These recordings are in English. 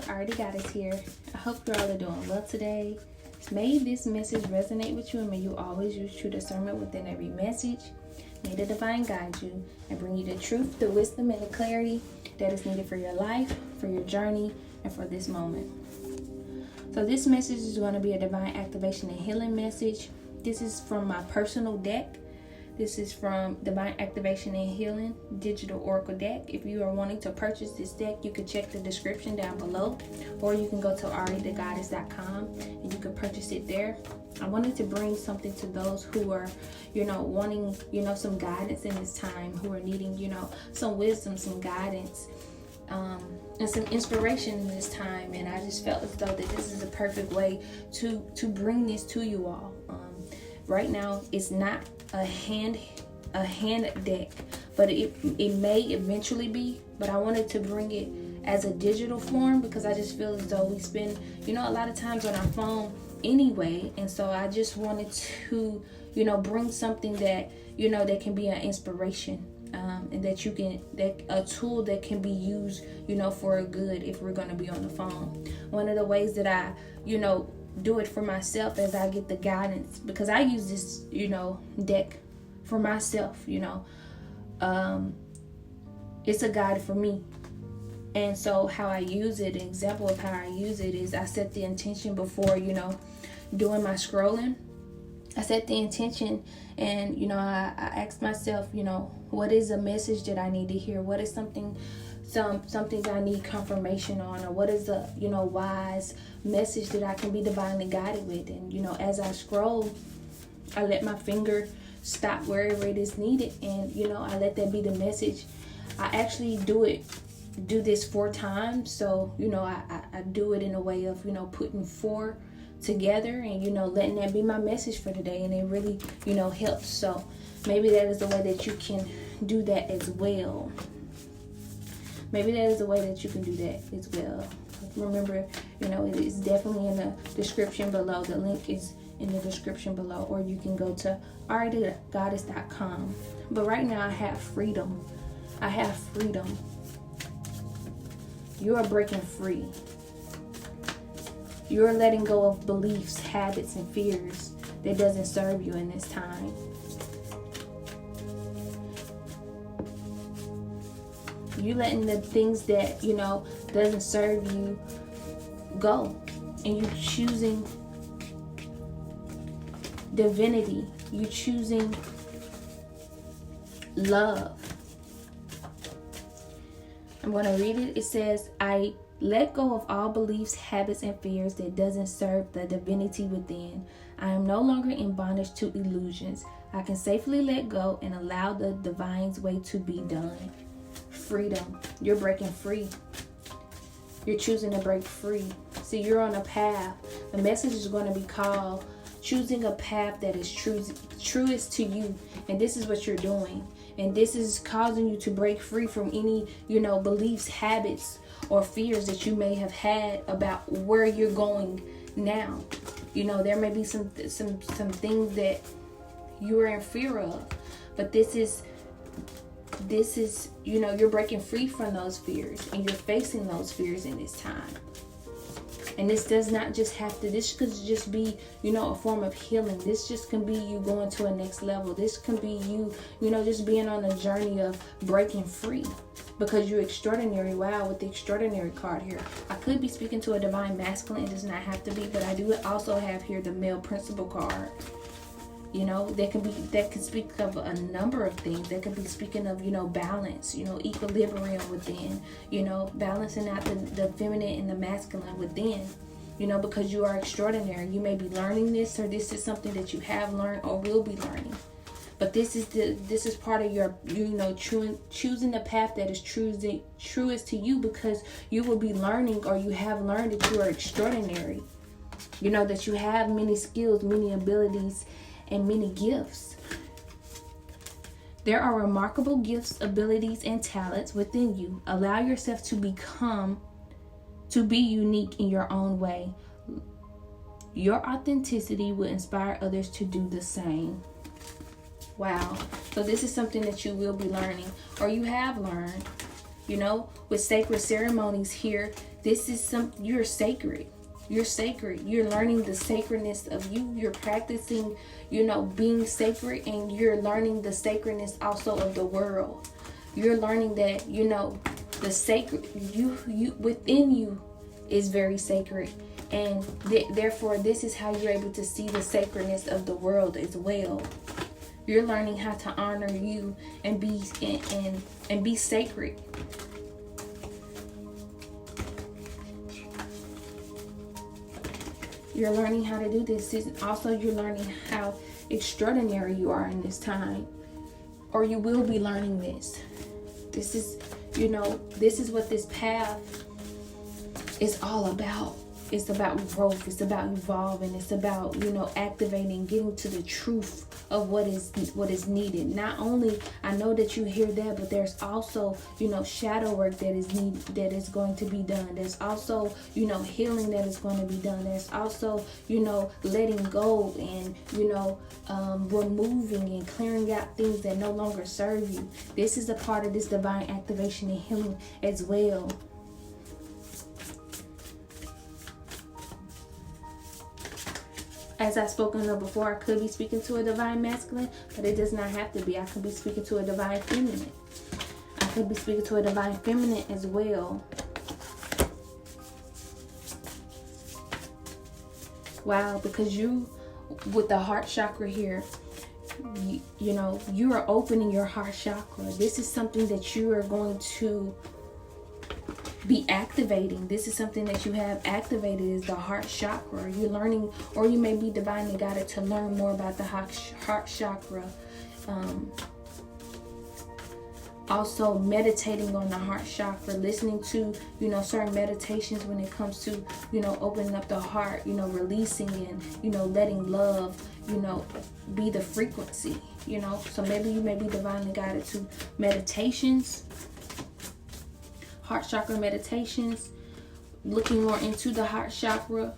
AriTheGoddesss here. I hope you all are doing well today. May this message resonate with you, and may you always use true discernment within every message. May the divine guide you and bring you the truth, the wisdom, and the clarity that is needed for your life, for your journey, and for this moment. So this message is going to be a divine activation and healing message. This is from my personal deck. This is from Divine Activation and Healing Digital Oracle Deck. If you are wanting to purchase this deck, you can check the description down below, or you can go to AriTheGoddesss.com and you can purchase it there. I wanted to bring something to those who are, wanting, some guidance in this time, who are needing, some wisdom, some guidance, and some inspiration in this time. And I just felt as though that this is a perfect way to bring this to you all. Right now, it's not a hand deck, but it may eventually be. But I wanted to bring it as a digital form because I just feel as though we spend, a lot of times on our phone anyway. And so I just wanted to, bring something that, that can be an inspiration. And that a tool that can be used, for a good if we're going to be on the phone. One of the ways that I, do it for myself as I get the guidance, because I use this, deck for myself, it's a guide for me. And so how I use it, an example of how I use it is I set the intention before, doing my scrolling. I set the intention and, I ask myself, what is a message that I need to hear? What is something I need confirmation on, or what is a, wise message that I can be divinely guided with? And, as I scroll, I let my finger stop wherever it is needed. And, I let that be the message. I actually do this 4 times. So, I do it in a way of, putting 4 together and, letting that be my message for today. And it really, helps. So maybe that is the way that you can do that as well. Maybe that is the way that you can do that as well. Remember, it is definitely in the description below. The link is in the description below, or you can go to AriTheGoddesss.com. But right now I have freedom. I have freedom. You are breaking free. You are letting go of beliefs, habits, and fears that doesn't serve you in this time. You letting the things that, doesn't serve you go. And you choosing divinity. You choosing love. I'm going to read it. It says, I let go of all beliefs, habits, and fears that doesn't serve the divinity within. I am no longer in bondage to illusions. I can safely let go and allow the divine's way to be done. Freedom. You're breaking free. You're choosing to break free. See, you're on a path. The message is going to be called choosing a path that is truest to you. And this is what you're doing. And this is causing you to break free from any, beliefs, habits, or fears that you may have had about where you're going now. There may be some things that you are in fear of, but this is, you're breaking free from those fears, and you're facing those fears in this time. And this does not just have to, this could just be, a form of healing. This just can be you going to a next level. This can be you, just being on a journey of breaking free, because you're extraordinary. Wow, with the extraordinary card here. I could be speaking to a divine masculine. It does not have to be, but I do also have here the male principle card. That can speak of a number of things. That could be speaking of, balance, equilibrium within, balancing out the feminine and the masculine within, because you are extraordinary. You may be learning this, or this is something that you have learned or will be learning. But this is part of your, choosing the path that is truest to you, because you will be learning, or you have learned that you are extraordinary. That you have many skills, many abilities, and many gifts. There are remarkable gifts, abilities, and talents within you. Allow yourself to be unique in your own way. Your authenticity will inspire others to do the same. Wow. So this is something that you will be learning, or you have learned. With sacred ceremonies here, This is you're sacred. You're sacred. You're learning the sacredness of you. You're practicing, being sacred, and you're learning the sacredness also of the world. You're learning that, the sacred, you within you is very sacred. And therefore, this is how you're able to see the sacredness of the world as well. You're learning how to honor you and be sacred. You're learning how to do this. Also, you're learning how extraordinary you are in this time. Or you will be learning this. This is, this is what this path is all about. It's about growth. It's about evolving. It's about, activating, getting to the truth of what is needed. Not only, I know that you hear that, but there's also, shadow work that is needed, that is going to be done. There's also, healing that is going to be done. There's also, letting go and, removing and clearing out things that no longer serve you. This is a part of this divine activation and healing as well. As I've spoken of before, I could be speaking to a divine masculine, but it does not have to be. I could be speaking to a divine feminine. I could be speaking to a divine feminine as well. Wow, because you, with the heart chakra here, you are opening your heart chakra. This is something that you are going to be activating. This is something that you have activated, is the heart chakra. You're learning, or you may be divinely guided to learn more about the heart chakra. Also meditating on the heart chakra, listening to, certain meditations when it comes to, opening up the heart, releasing and, letting love, be the frequency, So maybe you may be divinely guided to meditations, heart chakra meditations, looking more into the heart chakra,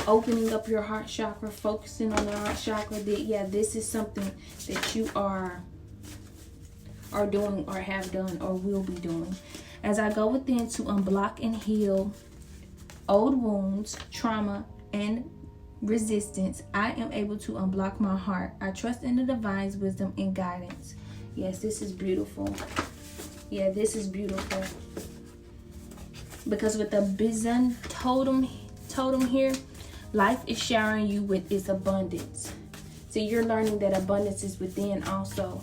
opening up your heart chakra, focusing on the heart chakra. This is something that you are doing, or have done, or will be doing. As I go within to unblock and heal old wounds, trauma, and resistance, I am able to unblock my heart. I trust in the divine's wisdom and guidance. Yes, this is beautiful. Yeah, this is beautiful. Because with the Bizun totem here, life is showering you with its abundance. See, you're learning that abundance is within also.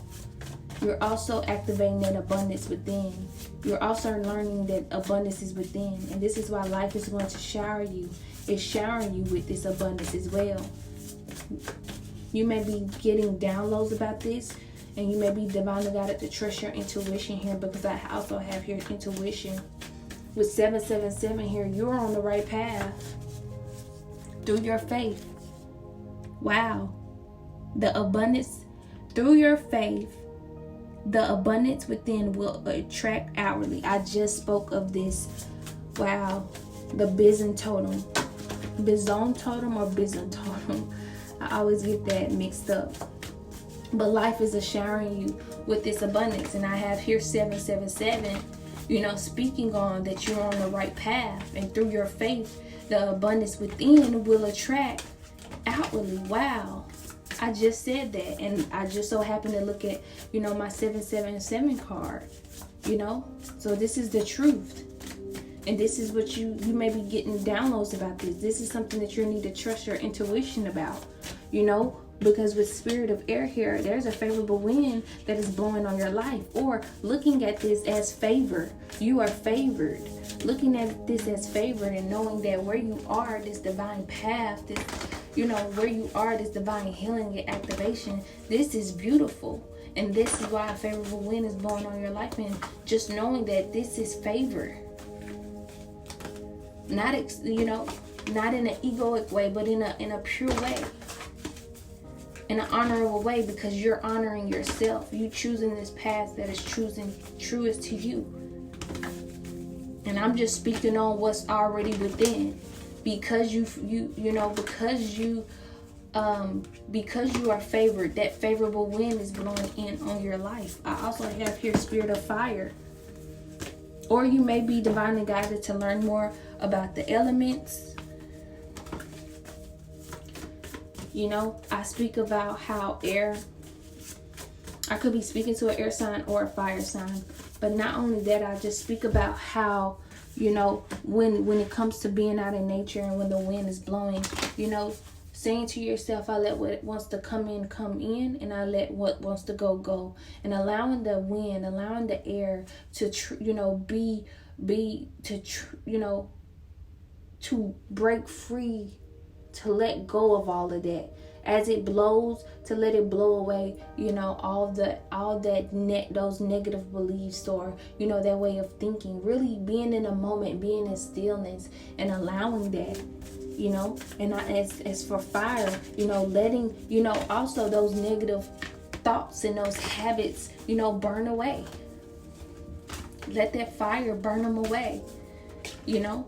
You're also activating that abundance within. You're also learning that abundance is within. And this is why life is going to shower you. It's showering you with this abundance as well. You may be getting downloads about this. And you may be divinely guided to trust your intuition here, because I also have here intuition. With 777 here, you're on the right path through your faith. Wow. The abundance, through your faith, the abundance within will attract outwardly. I just spoke of this. Wow. The Bizun totem. Bizon totem or Bizun totem. I always get that mixed up. But life is showering you with this abundance. And I have here 777. Speaking on that you're on the right path, and through your faith, the abundance within will attract outwardly. Wow. I just said that, and I just so happened to look at, my 777 card, so this is the truth. And this is what you may be getting downloads about this. This is something that you need to trust your intuition about, because with spirit of air here, there's a favorable wind that is blowing on your life. Or looking at this as favor. You are favored. Looking at this as favored and knowing that where you are, this divine path, this, where you are, this divine healing and activation, this is beautiful. And this is why a favorable wind is blowing on your life. And just knowing that this is favor. Not, not in an egoic way, but in a pure way. In an honorable way, because you're honoring yourself. You choosing this path that is truest to you. And I'm just speaking on what's already within, because because you are favored. That favorable wind is blowing in on your life. I also have here spirit of fire. Or you may be divinely guided to learn more about the elements. You know, I speak about how air, I could be speaking to an air sign or a fire sign. But not only that, I just speak about how, you know, when it comes to being out in nature and when the wind is blowing, you know, saying to yourself, I let what wants to come in, and I let what wants to go. And allowing the wind, allowing the air to, to break free, to let go of all of that. As it blows, to let it blow away, you know, those negative beliefs, or, you know, that way of thinking. Really being in a moment, being in stillness and allowing that, you know. And as for fire, you know, letting, you know, also those negative thoughts and those habits, you know, burn away. Let that fire burn them away, you know.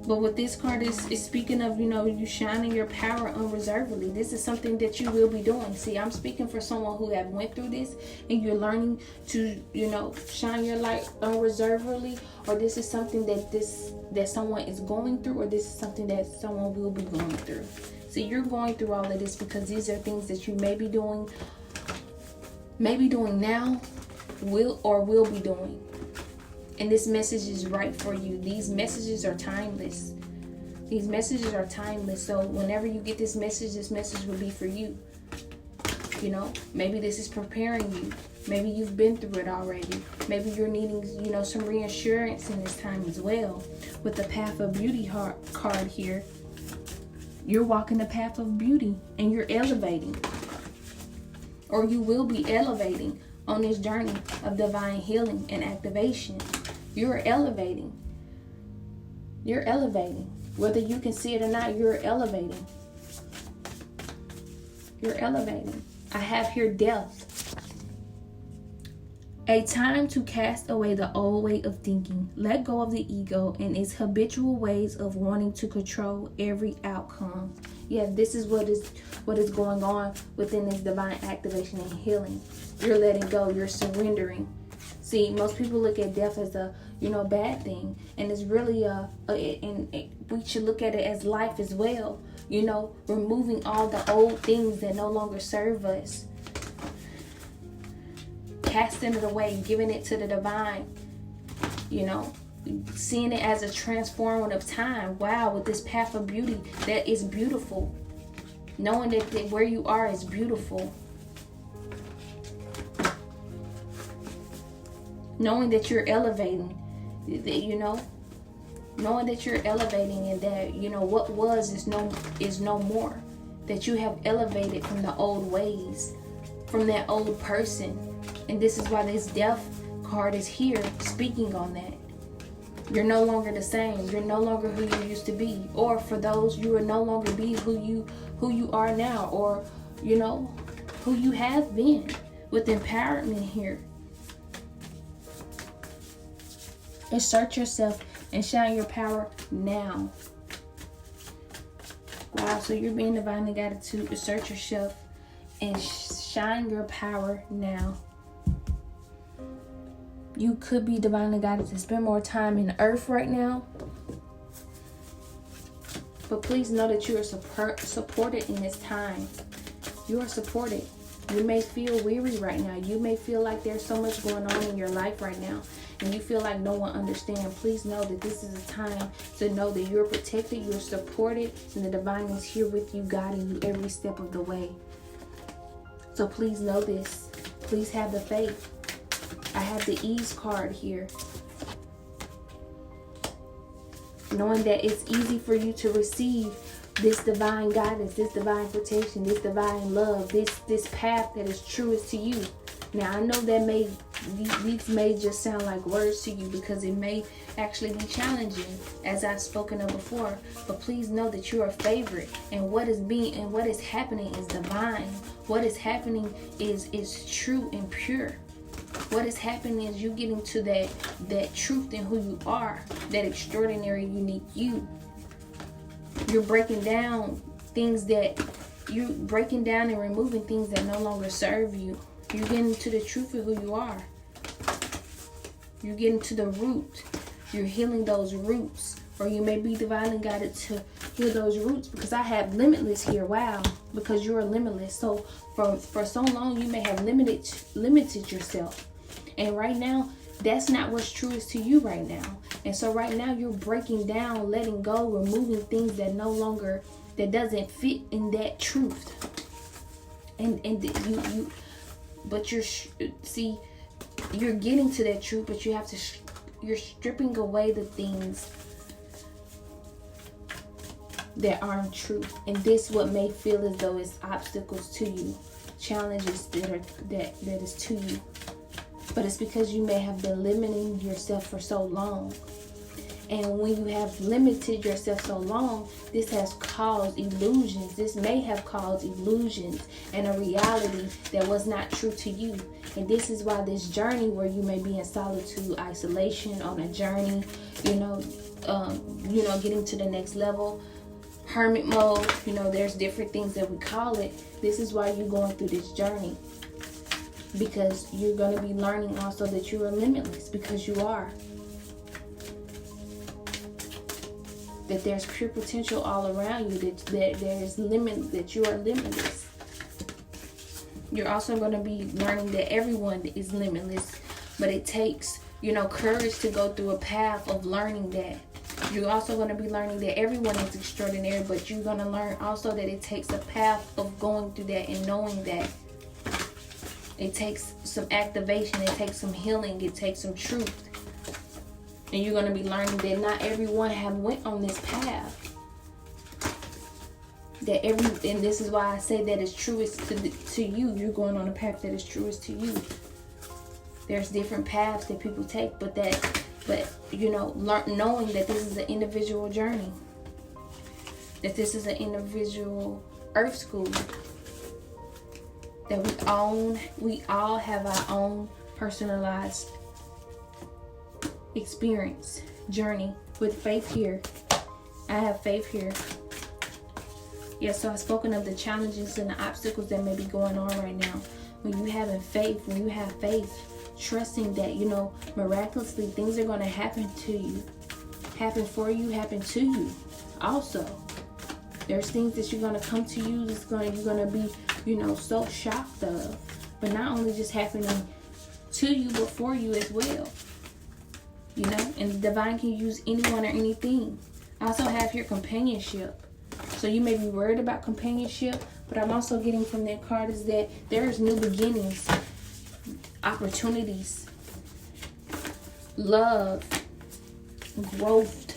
But what this card is speaking of, you know, you shining your power unreservedly. This is something that you will be doing. See, I'm speaking for someone who have went through this, and you're learning to, you know, shine your light unreservedly. Or this is something that someone is going through, or this is something that someone will be going through. See, you're going through all of this because these are things that you may be doing now, will be doing. And this message is right for you. These messages are timeless. These messages are timeless. So whenever you get this message will be for you. You know, maybe this is preparing you. Maybe you've been through it already. Maybe you're needing, you know, some reassurance in this time as well. With the Path of Beauty card here, you're walking the path of beauty and you're elevating. Or you will be elevating on this journey of divine healing and activation. You're elevating. You're elevating. Whether you can see it or not, you're elevating. You're elevating. I have here death. A time to cast away the old way of thinking. Let go of the ego and its habitual ways of wanting to control every outcome. Yeah, this is what is going on within this divine activation and healing. You're letting go. You're surrendering. See, most people look at death as a, you know, bad thing, and it's really we should look at it as life as well. You know, removing all the old things that no longer serve us, casting it away, giving it to the divine. You know, seeing it as a transformative time. Wow, with this path of beauty, that is beautiful. Knowing that where you are is beautiful. Knowing that you're elevating, you know, knowing that you're elevating, and that, you know, what was is no more. That you have elevated from the old ways, from that old person. And this is why this death card is here, speaking on that. You're no longer the same. You're no longer who you used to be. Or for those, you will no longer be who you are now, or, you know, who you have been, with empowerment here. Assert yourself and shine your power now. Wow, so you're being divinely guided to assert yourself and shine your power now. You could be divinely guided to spend more time in the earth right now. But please know that you are supported in this time. You are supported. You may feel weary right now. You may feel like there's so much going on in your life right now, and you feel like no one understands. Please know that this is a time to know that you're protected, you're supported, and the divine is here with you, guiding you every step of the way. So please know this. Please have the faith. I have the ease card here. Knowing that it's easy for you to receive this divine guidance, this divine protection, this divine love, this path that is truest to you. Now, I know that these may just sound like words to you, because it may actually be challenging, as I've spoken of before. But please know that you are favored, and what is happening is divine. What is happening is true and pure. What is happening is you getting to that truth in who you are, that extraordinary, unique you. You're breaking down and removing things that no longer serve you. You're getting to the truth of who you are. You're getting to the root. you're healing those roots, or you may be divinely guided to heal those roots, because I have limitless here. Wow, because you're limitless. So for so long you may have limited yourself, and right now that's not what's truest to you right now. And so right now you're breaking down, letting go, removing things that no longer, that doesn't fit in that truth. And you but you're getting to that truth, but you have to you're stripping away the things that aren't true. And this what may feel as though it's obstacles to you, challenges that is to you. But it's because you may have been limiting yourself for so long. And when you have limited yourself so long, this has caused illusions. This may have caused illusions and a reality that was not true to you. And this is why this journey, where you may be in solitude, isolation, on a journey, getting to the next level, hermit mode, there's different things that we call it. This is why you're going through this journey. Because you're going to be learning also that you are limitless, because you are. That there's pure potential all around you, that there's limit, that you are limitless. You're also going to be learning that everyone is limitless, but it takes, courage to go through a path of learning that. You're also going to be learning that everyone is extraordinary, but you're going to learn also that it takes a path of going through that and knowing that. It takes some activation, it takes some healing, it takes some truth. And you're going to be learning that not everyone have went on this path. And this is why I say that it's truest to you. You're going on a path that is truest to you. There's different paths that people take, but knowing that this is an individual journey. That this is an individual earth school. That we all have our own personalized experience, journey, with faith here. I have faith here. Yes, so I've spoken of the challenges and the obstacles that may be going on right now. When you have faith, trusting that, miraculously things are going to happen to you, happen for you, happen to you. Also, there's things that you're going to come to you, you're going to be, so shocked of. But not only just happening to you, but for you as well. And the divine can use anyone or anything. I also have here companionship. So you may be worried about companionship, but I'm also getting from that card is that there's new beginnings, opportunities, love, growth,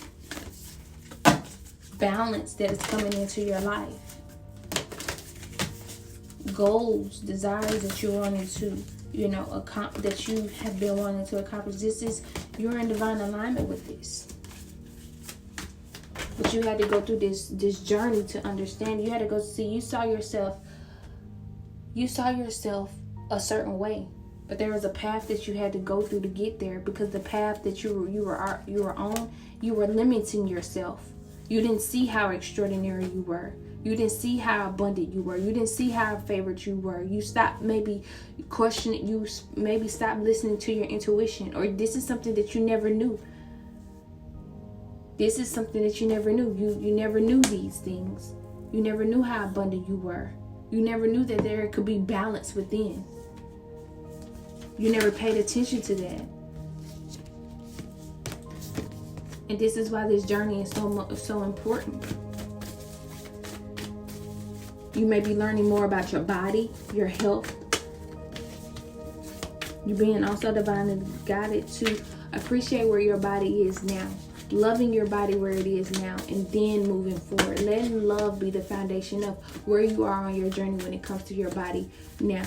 balance that is coming into your life. Goals, desires that you're wanting to, that you have been wanting to accomplish. You're in divine alignment with this. But you had to go through this journey to understand. You had to go see. You saw yourself a certain way, but there was a path that you had to go through to get there. Because the path that you were on, you were limiting yourself. You didn't see how extraordinary you were. You didn't see how abundant you were. You didn't see how favored you were. You stopped maybe questioning. You maybe stopped listening to your intuition. Or this is something that you never knew. This is something that you never knew. You never knew these things. You never knew how abundant you were. You never knew that there could be balance within. You never paid attention to that. And this is why this journey is so important. You may be learning more about your body, your health. You're being also divinely guided to appreciate where your body is now. Loving your body where it is now, and then moving forward. Letting love be the foundation of where you are on your journey when it comes to your body now.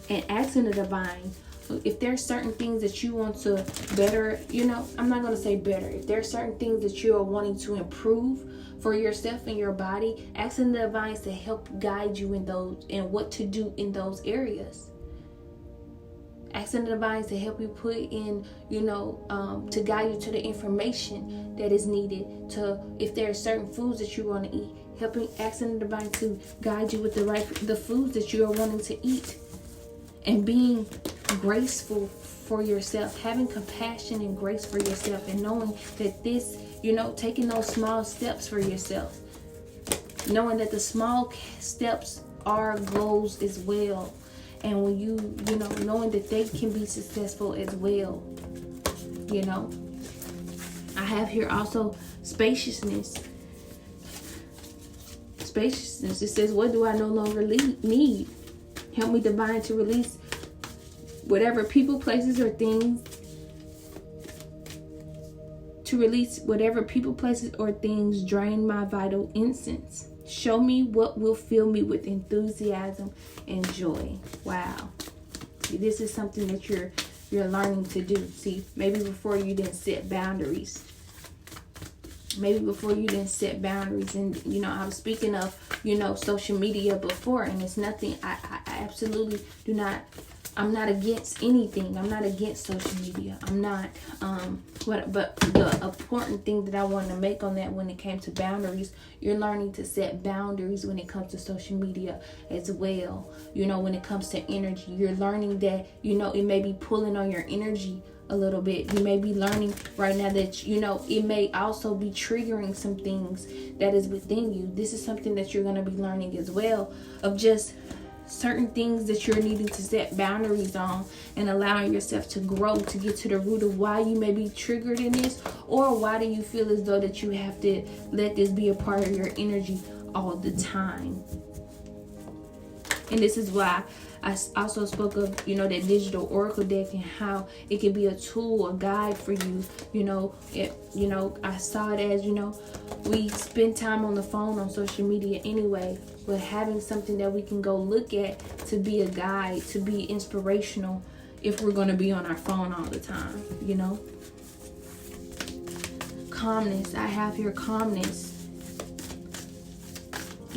And asking the divine, if there's certain things that you want to better, I'm not going to say better. If there's certain things that you are wanting to improve for yourself and your body, asking the divine to help guide you in those and what to do in those areas. Asking the divine to help you put in, to guide you to the information that is needed to, if there are certain foods that you want to eat, asking the divine to guide you with the foods that you are wanting to eat, and being graceful for yourself, having compassion and grace for yourself, and knowing that this, taking those small steps for yourself, knowing that the small steps are goals as well. And when knowing that they can be successful as well. I have here also spaciousness. Spaciousness. It says, what do I no longer need? Help me, divine, to release whatever people, places, or things. To release whatever people, places, or things drain my vital essence. Show me what will fill me with enthusiasm and joy. Wow. See, this is something that you're learning to do. See, maybe before you didn't set boundaries. Maybe before you didn't set boundaries. And, I was speaking of, social media before. And it's nothing. I absolutely do not. I'm not against anything. I'm not against social media. I'm not. But the important thing that I wanted to make on that, when it came to boundaries, you're learning to set boundaries when it comes to social media as well. When it comes to energy, you're learning that, it may be pulling on your energy a little bit. You may be learning right now that, it may also be triggering some things that is within you. This is something that you're going to be learning as well, of just certain things that you're needing to set boundaries on, and allowing yourself to grow, to get to the root of why you may be triggered in this, or why do you feel as though that you have to let this be a part of your energy all the time. And this is why I also spoke of, that digital oracle deck, and how it can be a tool, a guide for you. I saw it as, we spend time on the phone, on social media anyway, but having something that we can go look at to be a guide, to be inspirational, if we're going to be on our phone all the time, Calmness. I have here calmness.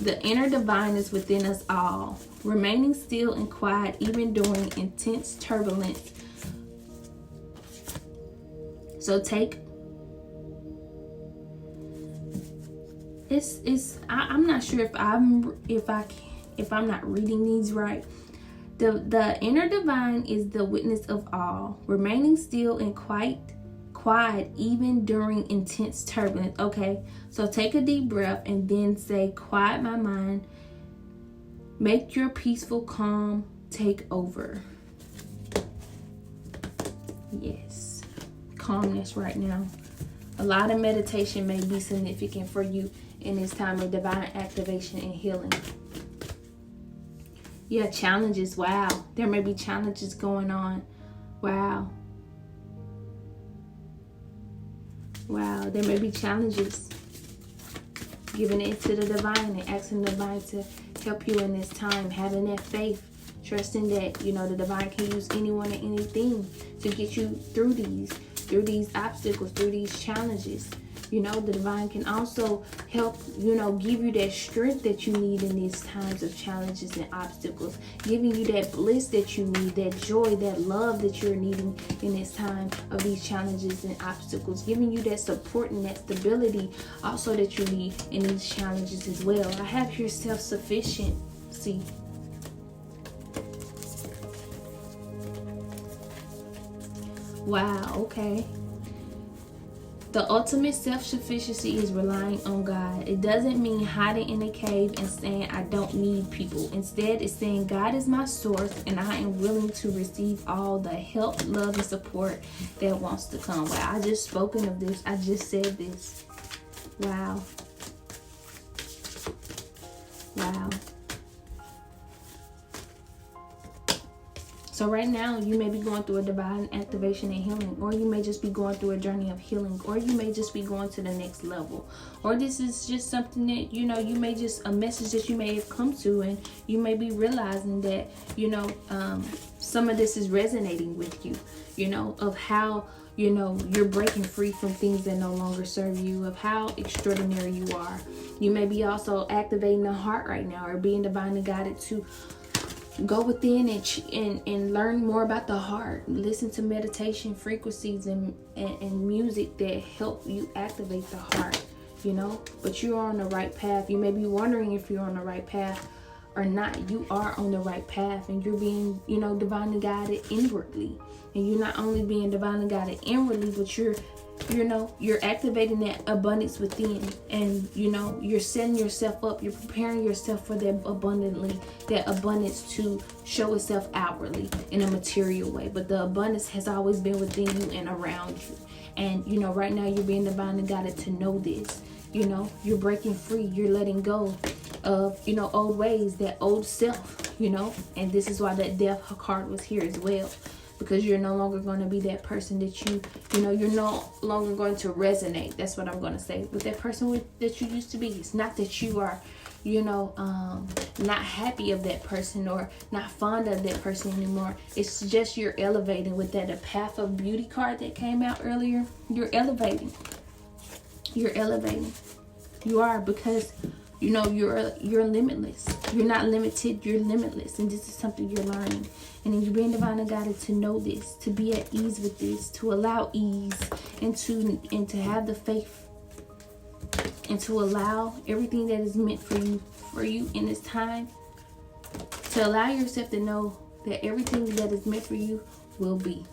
The inner divine is within us all, remaining still and quiet even during intense turbulence. So I'm not sure if I'm not reading these right. The inner divine is the witness of all, remaining still and quiet even during intense turbulence. Okay, so take a deep breath and then say, quiet my mind. Make your peaceful calm take over. Yes, calmness right now. A lot of meditation may be significant for you in this time of divine activation and healing. Yeah, challenges. Wow. There may be challenges going on. Wow. There may be challenges. Giving it to the divine and asking the divine to help you in this time. Having that faith. Trusting that, the divine can use anyone and anything to get you through these obstacles, through these challenges. The divine can also help, give you that strength that you need in these times of challenges and obstacles. Giving you that bliss that you need, that joy, that love that you're needing in this time of these challenges and obstacles. Giving you that support and that stability also that you need in these challenges as well. I have here self-sufficiency. Wow, okay. The ultimate self-sufficiency is relying on God. It doesn't mean hiding in a cave and saying, I don't need people. Instead, it's saying, God is my source and I am willing to receive all the help, love, and support that wants to come. Wow, I just spoken of this. I just said this. Wow. So right now, you may be going through a divine activation and healing, or you may just be going through a journey of healing, or you may just be going to the next level, or this is just something that, you may just, a message that you may have come to, and you may be realizing that, some of this is resonating with you, of how, you're breaking free from things that no longer serve you, of how extraordinary you are. You may be also activating the heart right now, or being divinely guided to go within and learn more about the heart. Listen to meditation frequencies and music that help you activate the heart, but you're on the right path. You may be wondering if you're on the right path or not, you are on the right path, and you're being, you know, divinely guided inwardly. And you're not only being divinely guided inwardly, but you're activating that abundance within, and you know, you're setting yourself up, you're preparing yourself for that abundance to show itself outwardly in a material way. But the abundance has always been within you and around you. And you know, right now you're being divinely guided to know this. You know, you're breaking free, you're letting go of, you know, old ways, that old self, you know. And this is why that death card was here as well, because you're no longer going to be that person that you know, you're no longer going to resonate. That's what I'm going to say, with that person that you used to be. It's not that you are, you know, not happy of that person or not fond of that person anymore. It's just you're elevating. With that, the path of beauty card that came out earlier, you're elevating. You're elevating. You are, because you know, you're limitless. You're not limited, you're limitless. And this is something you're learning. And then you're being divinely guided to know this, to be at ease with this, to allow ease, and to have the faith, and to allow everything that is meant for you in this time, to allow yourself to know that everything that is meant for you will be.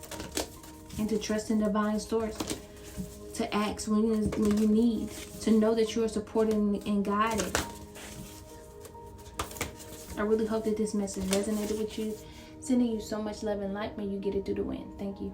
And to trust in divine source, to ask when you need, to know that you are supported and guided. I really hope that this message resonated with you. Sending you so much love and light. May you get it through the wind. Thank you.